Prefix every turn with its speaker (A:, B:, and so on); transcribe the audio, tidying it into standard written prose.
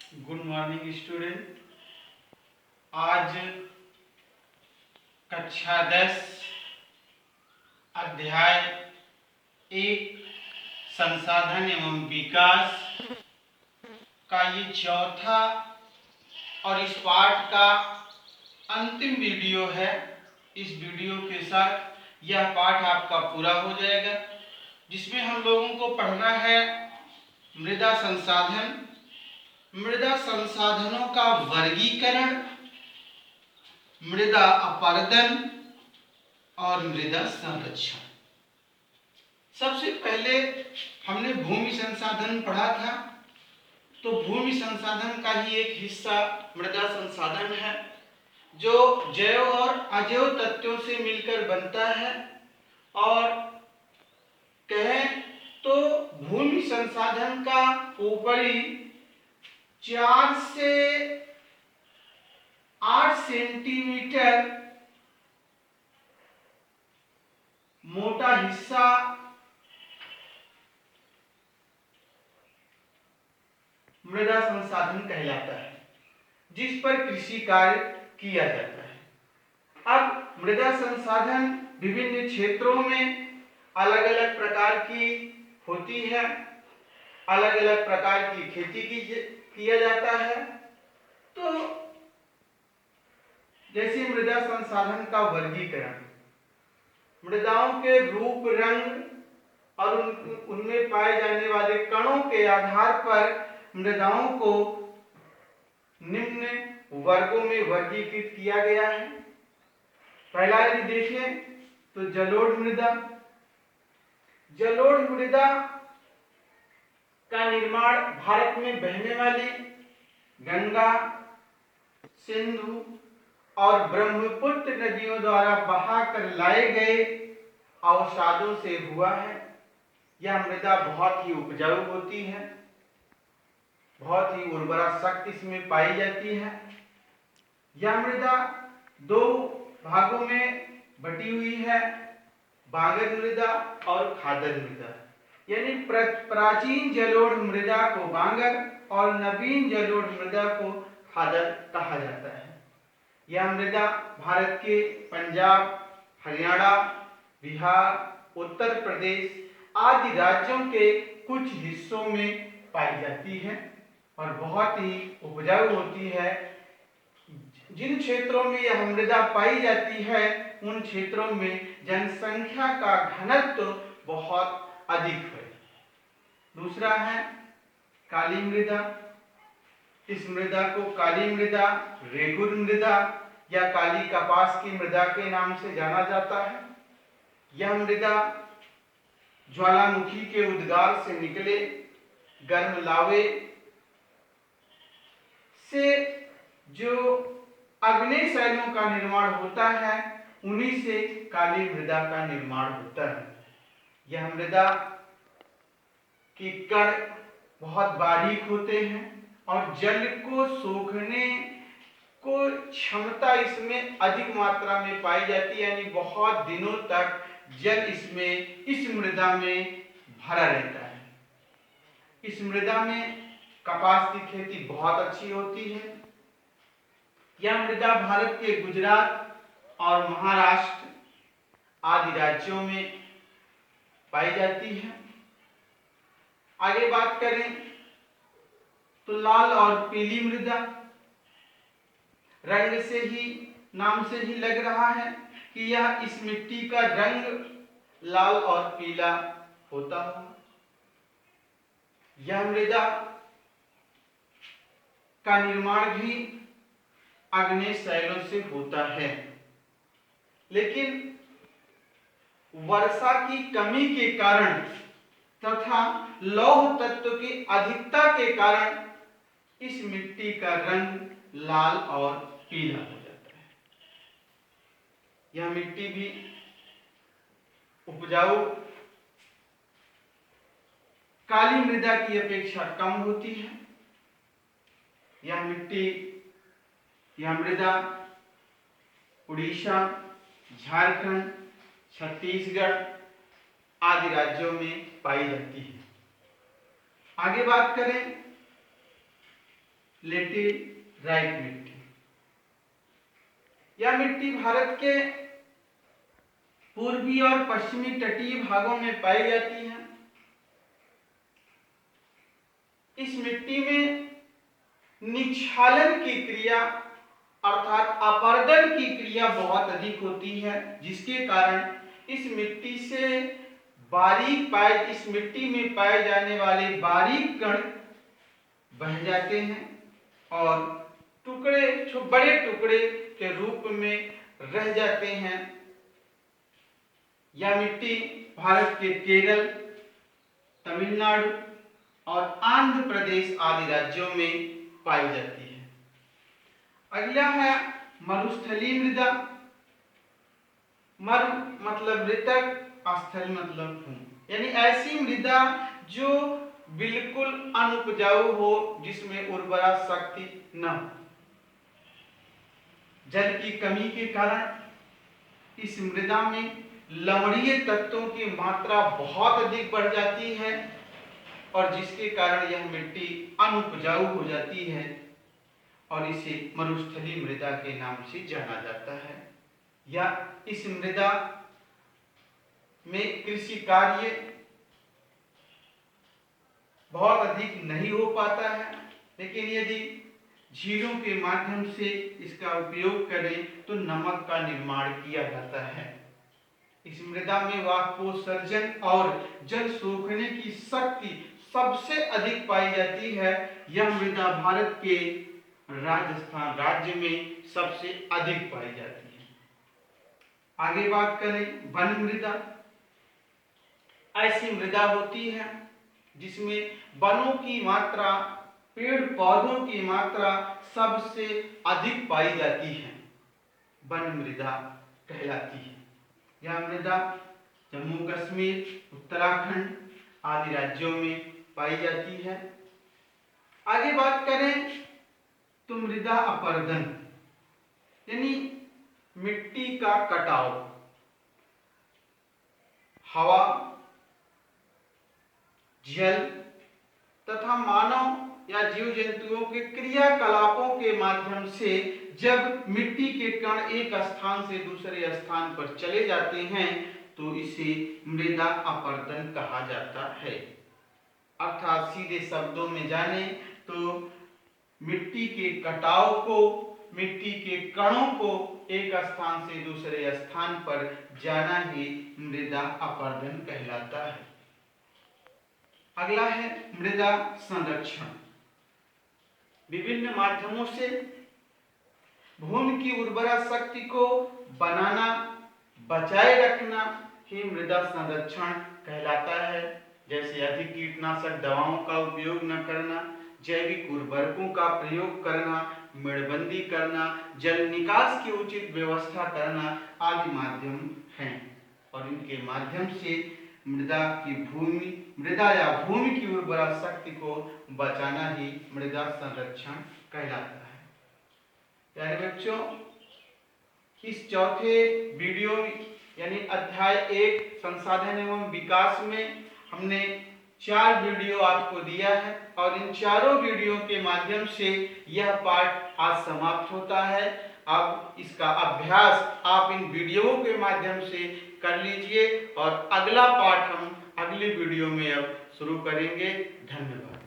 A: Good morning student. आज कक्षा 10 अध्याय 1 संसाधन एवं विकास का ये चौथा और इस पाठ का अंतिम वीडियो है। इस वीडियो के साथ यह पाठ आपका पूरा हो जाएगा, जिसमें हम लोगों को पढ़ना है मृदा संसाधन, मृदा संसाधनों का वर्गीकरण, मृदा अपरदन और मृदा संरक्षण। सबसे पहले हमने भूमि संसाधन पढ़ा था, तो भूमि संसाधन का ही एक हिस्सा मृदा संसाधन है, जो जैव और अजैव तत्वों से मिलकर बनता है। और कहें तो भूमि संसाधन का ऊपरी 4 से 8 सेंटीमीटर मोटा हिस्सा मृदा संसाधन कहलाता है, जिस पर कृषि कार्य किया जाता है। अब मृदा संसाधन विभिन्न क्षेत्रों में अलग अलग प्रकार की होती है, अलग अलग प्रकार की खेती किया जाता है। तो जैसे मृदा संसाधन का वर्गीकरण, मृदाओं के रूप, रंग और उनमें पाए जाने वाले कणों के आधार पर मृदाओं को निम्न वर्गों में वर्गीकृत किया गया है। पहला यदि देखें तो जलोढ़ मृदा। जलोढ़ मृदा का निर्माण भारत में बहने वाली गंगा, सिंधु और ब्रह्मपुत्र नदियों द्वारा बहाकर लाए गए अवसादों से हुआ है। यह मृदा बहुत ही उपजाऊ होती है, बहुत ही उर्वरा शक्ति इसमें पाई जाती है। यह मृदा 2 भागों में बटी हुई है, बांगर मृदा और खादर मृदा। यानी प्राचीन जलोढ़ मृदा को बांगर और नवीन जलोढ़ मृदा को खादर कहा जाता है। यह मृदा भारत के पंजाब, हरियाणा, बिहार, उत्तर प्रदेश आदि राज्यों के कुछ हिस्सों में पाई जाती है और बहुत ही उपजाऊ होती है। जिन क्षेत्रों में यह मृदा पाई जाती है, उन क्षेत्रों में जनसंख्या का घनत्व बहुत अधिक है। दूसरा है काली मृदा। इस मृदा को काली मृदा, रेगुर मृदा या काली कपास की मृदा के नाम से जाना जाता है। यह मृदा ज्वालामुखी के उद्गार से निकले गर्म लावे से जो अग्नि शैलों का निर्माण होता है, उन्हीं से काली मृदा का निर्माण होता है। यह मृदा के कण बहुत बारीक होते हैं और जल को सोखने को क्षमता इसमें अधिक मात्रा में पाई जाती है, यानी बहुत दिनों तक जल इसमें, इस मृदा में भरा रहता है। इस मृदा में कपास की खेती बहुत अच्छी होती है। यह मृदा भारत के गुजरात और महाराष्ट्र आदि राज्यों में पाई जाती है। आगे बात करें तो लाल और पीली मृदा। रंग से ही, नाम से ही लग रहा है कि यह इस मिट्टी का रंग लाल और पीला होता है। यह मृदा का निर्माण भी अग्नि शैलों से होता है, लेकिन वर्षा की कमी के कारण तथा लौह तत्व की अधिकता के कारण इस मिट्टी का रंग लाल और पीला हो जाता है। यह मिट्टी भी उपजाऊ काली मृदा की अपेक्षा कम होती है। यह मृदा उड़ीसा, झारखंड, छत्तीसगढ़ आदि राज्यों में पाई जाती है। आगे बात करें लेटेराइट मिट्टी। यह मिट्टी भारत के पूर्वी और पश्चिमी तटीय भागों में पाई जाती है। इस मिट्टी में निक्षालन की क्रिया अर्थात अपरदन की क्रिया बहुत अधिक होती है, जिसके कारण इस मिट्टी में पाए जाने वाले बारीक कण बह जाते हैं और बड़े टुकड़े के रूप में रह जाते हैं। यह मिट्टी भारत के केरल, तमिलनाडु और आंध्र प्रदेश आदि राज्यों में पाई जाती है। अगला है मरुस्थलीय मृदा। मरु मतलब मृतक, स्थल मतलब भूमि, यानी ऐसी मृदा जो बिल्कुल अनुपजाऊ हो, जिसमें उर्वरा शक्ति न हो। जल की कमी के कारण इस मृदा में लवणीय तत्वों की मात्रा बहुत अधिक बढ़ जाती है और जिसके कारण यह मिट्टी अनुपजाऊ हो जाती है और इसे मरुस्थलीय मृदा के नाम से जाना जाता है। या इस मृदा में कृषि कार्य बहुत अधिक नहीं हो पाता है, लेकिन यदि झीलों के माध्यम से इसका उपयोग करें तो नमक का निर्माण किया जाता है। इस मृदा में वाष्पोत्सर्जन और जल सोखने की शक्ति सबसे अधिक पाई जाती है। यह मृदा भारत के राजस्थान राज्य में सबसे अधिक पाई जाती है। आगे बात करें वन मृदा। ऐसी मृदा होती है जिसमें वनों की मात्रा, पेड़ पौधों की मात्रा सबसे अधिक पाई जाती है, वन मृदा कहलाती है। यह मृदा जम्मू कश्मीर, उत्तराखंड आदि राज्यों में पाई जाती है। आगे बात करें तो मृदा अपरदन यानी मिट्टी का कटाव। हवा, जल तथा मानव या जीव जंतुओं के क्रियाकलापों के माध्यम से जब मिट्टी के कण एक स्थान से दूसरे स्थान पर चले जाते हैं तो इसे मृदा अपरदन कहा जाता है। अर्थात सीधे शब्दों में जाने तो मिट्टी के कटाव को, मिट्टी के कणों को एक स्थान से दूसरे स्थान पर जाना ही मृदा अपरदन कहलाता है। अगला है मृदा संरक्षण। विभिन्न माध्यमों से भूमि की उर्वरा शक्ति को बनाना, बचाए रखना ही मृदा संरक्षण कहलाता है। जैसे अधिक कीटनाशक दवाओं का उपयोग न करना, जैविक उर्वरकों का प्रयोग करना, मेड़बंदी करना, जल निकास की उचित व्यवस्था करना आदि माध्यम हैं और इनके माध्यम से मृदा या भूमि की उर्वरा शक्ति को बचाना ही मृदा संरक्षण कहलाता है। प्यारे बच्चों, इस चौथे वीडियो यानी अध्याय 1 संसाधन एवं विकास में हमने 4 वीडियो आपको दिया है और इन चारों वीडियो के माध्यम से यह पाठ आज समाप्त होता है। अब इसका अभ्यास आप इन वीडियोओं के माध्यम से कर लीजिए और अगला पाठ हम अगली वीडियो में अब शुरू करेंगे। धन्यवाद।